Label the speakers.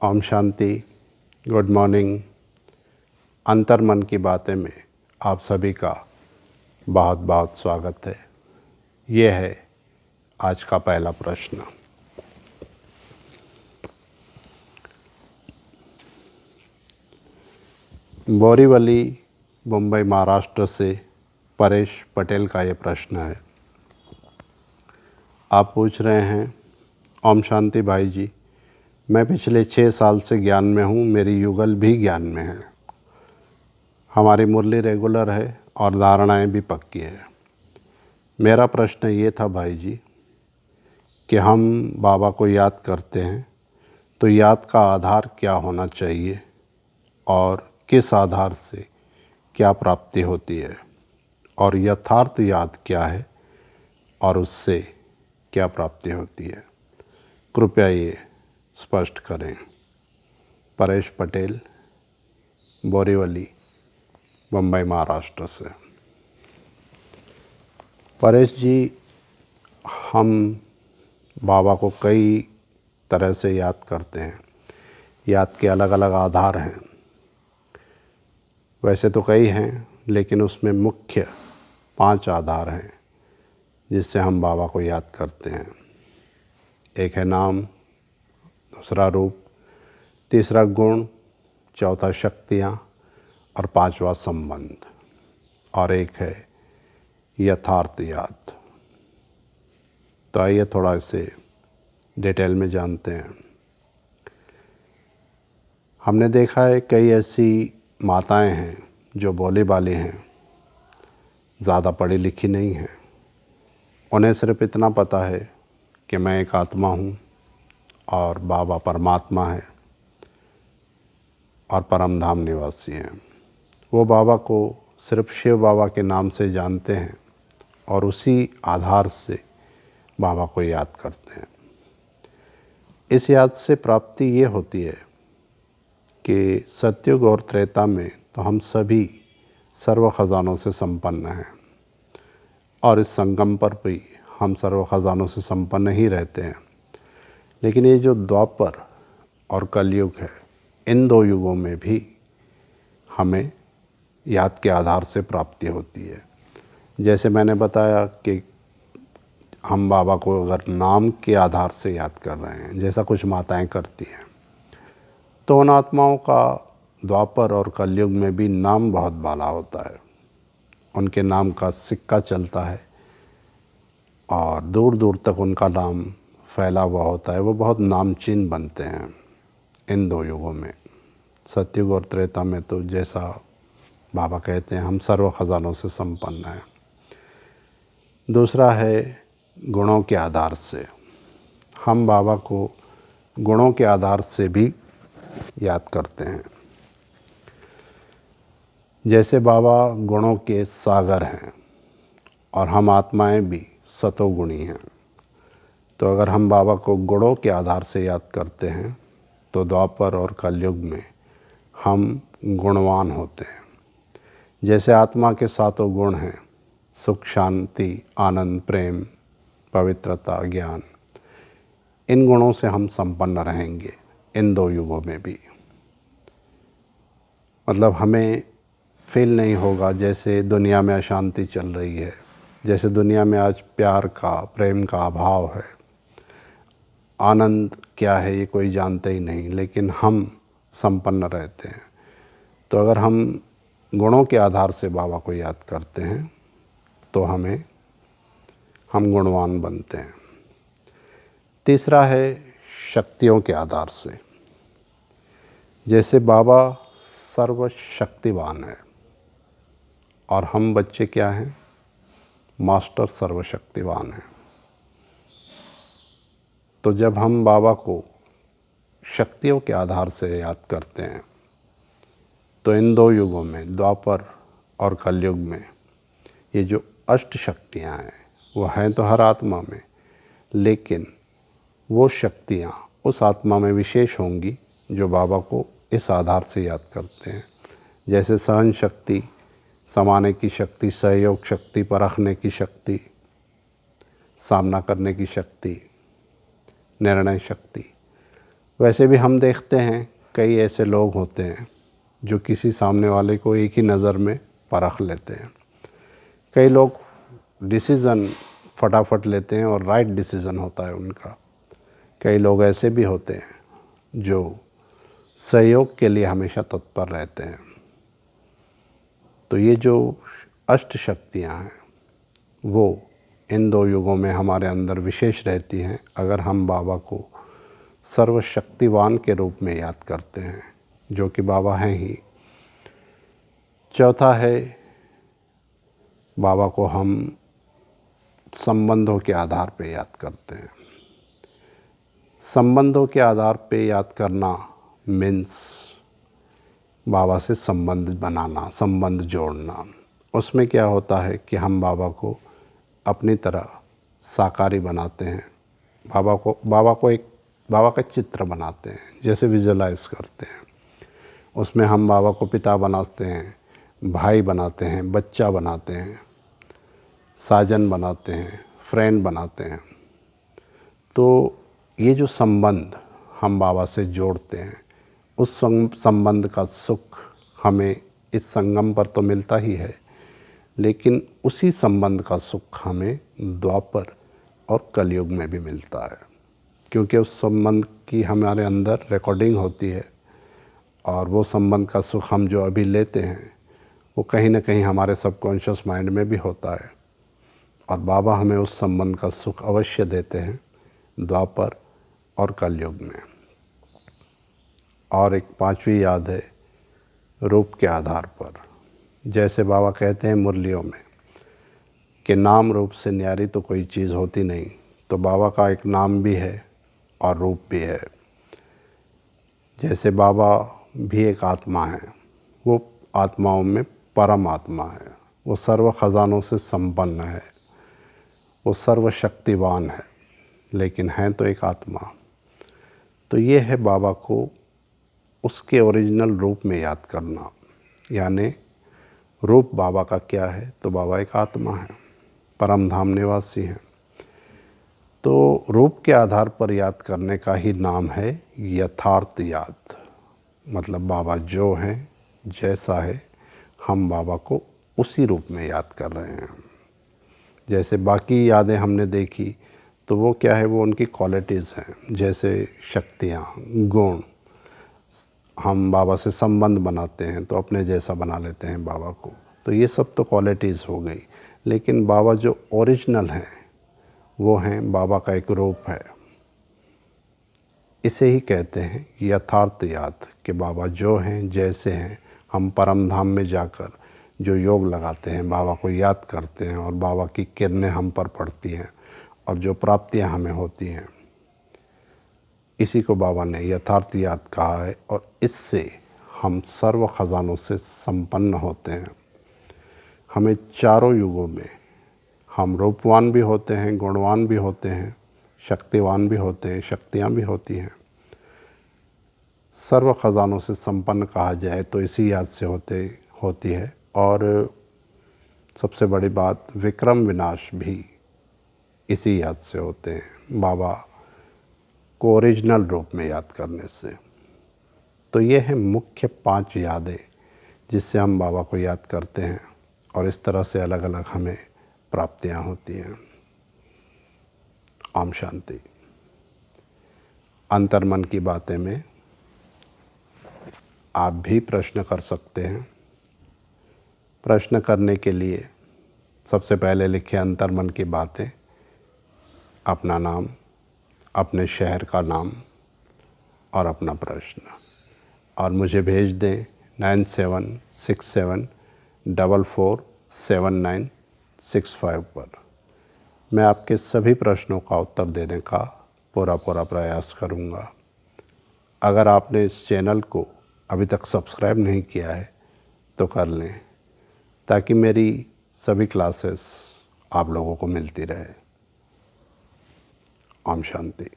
Speaker 1: Om Shanti, good morning. अंतर्मन की बातें में आप सभी का बहुत बहुत स्वागत है। ये है आज का पहला प्रश्न। बोरीवली, मुंबई, महाराष्ट्र से परेश पटेल का ये प्रश्न है। आप पूछ रहे हैं, ओम शांति भाई जी, मैं पिछले 6 साल से ज्ञान में हूँ, मेरी युगल भी ज्ञान में है, हमारी मुरली रेगुलर है और धारणाएं भी पक्की है। मेरा प्रश्न ये था भाई जी कि हम बाबा को याद करते हैं तो याद का आधार क्या होना चाहिए और किस आधार से क्या प्राप्ति होती है, और यथार्थ याद क्या है और उससे क्या प्राप्ति होती है, कृपया ये स्पष्ट करें। परेश पटेल, बोरीवली, मुंबई, महाराष्ट्र से। परेश जी, हम बाबा को कई तरह से याद करते हैं। याद के अलग अलग आधार हैं, वैसे तो कई हैं, लेकिन उसमें मुख्य 5 आधार हैं जिससे हम बाबा को याद करते हैं। एक है नाम, दूसरा रूप, तीसरा गुण, चौथा शक्तियाँ और 5वां संबंध, और एक है यथार्थ याद। तो आइए थोड़ा इसे डिटेल में जानते हैं। हमने देखा है कई ऐसी माताएं हैं जो भोली भाली हैं, ज़्यादा पढ़ी लिखी नहीं हैं। उन्हें सिर्फ इतना पता है कि मैं एक आत्मा हूँ और बाबा परमात्मा है और परम धाम निवासी हैं। वो बाबा को सिर्फ शिव बाबा के नाम से जानते हैं और उसी आधार से बाबा को याद करते हैं। इस याद से प्राप्ति ये होती है कि सतयुग और त्रेता में तो हम सभी सर्व खजानों से संपन्न हैं, और इस संगम पर भी हम सर्व खजानों से संपन्न ही रहते हैं। लेकिन ये जो द्वापर और कलयुग है, इन 2 युगों में भी हमें याद के आधार से प्राप्ति होती है। जैसे मैंने बताया कि हम बाबा को अगर नाम के आधार से याद कर रहे हैं, जैसा कुछ माताएं करती हैं, तो उन आत्माओं का द्वापर और कलयुग में भी नाम बहुत बाला होता है। उनके नाम का सिक्का चलता है और दूर दूर तक उनका नाम फैला हुआ होता है। वो बहुत नामचीन बनते हैं इन 2 युगों में। सतयुग और त्रेता में तो जैसा बाबा कहते हैं, हम सर्व खजानों से संपन्न हैं। दूसरा है गुणों के आधार से। हम बाबा को गुणों के आधार से भी याद करते हैं। जैसे बाबा गुणों के सागर हैं और हम आत्माएं भी सतोगुणी हैं, तो अगर हम बाबा को गुणों के आधार से याद करते हैं तो द्वापर और कलयुग में हम गुणवान होते हैं। जैसे आत्मा के 7 गुण हैं, सुख, शांति, आनंद, प्रेम, पवित्रता, ज्ञान, इन गुणों से हम संपन्न रहेंगे इन 2 युगों में भी। मतलब हमें फील नहीं होगा जैसे दुनिया में अशांति चल रही है, जैसे दुनिया में आज प्यार का, प्रेम का अभाव है। आनंद क्या है ये कोई जानते ही नहीं, लेकिन हम संपन्न रहते हैं। तो अगर हम गुणों के आधार से बाबा को याद करते हैं तो हम गुणवान बनते हैं। तीसरा है शक्तियों के आधार से। जैसे बाबा सर्वशक्तिवान है और हम बच्चे क्या हैं, मास्टर सर्वशक्तिवान हैं। तो जब हम बाबा को शक्तियों के आधार से याद करते हैं तो इन 2 युगों में, द्वापर और कलयुग में, ये जो अष्ट शक्तियाँ हैं वो हैं तो हर आत्मा में, लेकिन वो शक्तियाँ उस आत्मा में विशेष होंगी जो बाबा को इस आधार से याद करते हैं। जैसे सहन शक्ति, समाने की शक्ति, सहयोग शक्ति, परखने की शक्ति, सामना करने की शक्ति, निर्णय शक्ति, वैसे भी हम देखते हैं कई ऐसे लोग होते हैं जो किसी सामने वाले को एक ही नज़र में परख लेते हैं। कई लोग डिसीज़न फटाफट लेते हैं और राइट डिसीज़न होता है उनका। कई लोग ऐसे भी होते हैं जो सहयोग के लिए हमेशा तत्पर रहते हैं। तो ये जो अष्ट शक्तियाँ हैं वो इन दो युगों में हमारे अंदर विशेष रहती हैं अगर हम बाबा को सर्वशक्तिवान के रूप में याद करते हैं, जो कि बाबा हैं ही। चौथा है, बाबा को हम संबंधों के आधार पे याद करते हैं। संबंधों के आधार पे याद करना मीन्स बाबा से संबंध बनाना, संबंध जोड़ना। उसमें क्या होता है कि हम बाबा को अपनी तरह साकारी बनाते हैं। बाबा का चित्र बनाते हैं, जैसे विजुलाइज करते हैं। उसमें हम बाबा को पिता बनाते हैं, भाई बनाते हैं, बच्चा बनाते हैं, साजन बनाते हैं, फ्रेंड बनाते हैं। तो ये जो संबंध हम बाबा से जोड़ते हैं, उस संबंध का सुख हमें इस संगम पर तो मिलता ही है, लेकिन उसी संबंध का सुख हमें द्वापर और कलयुग में भी मिलता है, क्योंकि उस संबंध की हमारे अंदर रिकॉर्डिंग होती है। और वो संबंध का सुख हम जो अभी लेते हैं वो कहीं ना कहीं हमारे सबकॉन्शियस माइंड में भी होता है। और बाबा हमें उस संबंध का सुख अवश्य देते हैं द्वापर और कलयुग में। और एक पांचवी याद है, रूप के आधार पर। जैसे बाबा कहते हैं मुरलियों में कि नाम रूप से न्यारी तो कोई चीज़ होती नहीं, तो बाबा का एक नाम भी है और रूप भी है। जैसे बाबा भी एक आत्मा है, वो आत्माओं में परम आत्मा है, वो सर्व खजानों से संपन्न है, वो सर्वशक्तिवान है, लेकिन है तो एक आत्मा। तो ये है बाबा को उसके ओरिजिनल रूप में याद करना। यानी रूप बाबा का क्या है, तो बाबा एक आत्मा है, परम धाम निवासी हैं। तो रूप के आधार पर याद करने का ही नाम है यथार्थ याद। मतलब बाबा जो हैं, जैसा है, हम बाबा को उसी रूप में याद कर रहे हैं। जैसे बाकी यादें हमने देखी तो वो क्या है, वो उनकी क्वालिटीज़ हैं। जैसे शक्तियाँ, गुण, हम बाबा से संबंध बनाते हैं तो अपने जैसा बना लेते हैं बाबा को, तो ये सब तो क्वालिटीज़ हो गई। लेकिन बाबा जो ओरिजिनल हैं वो हैं, बाबा का एक रूप है। इसे ही कहते हैं यथार्थ याद, कि बाबा जो हैं, जैसे हैं। हम परम धाम में जाकर जो योग लगाते हैं, बाबा को याद करते हैं और बाबा की किरणें हम पर पड़ती हैं और जो प्राप्तियां हमें होती हैं, इसी को बाबा ने यथार्थ याद कहा है। और इससे हम सर्व खजानों से संपन्न होते हैं। हमें चारों युगों में हम रूपवान भी होते हैं, गुणवान भी होते हैं, शक्तिवान भी होते हैं, शक्तियाँ भी होती हैं। सर्व खजानों से संपन्न कहा जाए तो इसी याद से होती है। और सबसे बड़ी बात, विक्रम विनाश भी इसी याद से होते हैं, बाबा को ओरिजिनल रूप में याद करने से। तो ये है मुख्य 5 यादें जिससे हम बाबा को याद करते हैं और इस तरह से अलग अलग हमें प्राप्तियां होती हैं। ओम शांति। अंतर्मन की बातें में आप भी प्रश्न कर सकते हैं। प्रश्न करने के लिए सबसे पहले लिखें अंतर्मन की बातें, अपना नाम, अपने शहर का नाम और अपना प्रश्न, और मुझे भेज दें 9767447965 पर। मैं आपके सभी प्रश्नों का उत्तर देने का पूरा प्रयास करूंगा। अगर आपने इस चैनल को अभी तक सब्सक्राइब नहीं किया है तो कर लें, ताकि मेरी सभी क्लासेस आप लोगों को मिलती रहे। ओम शांति।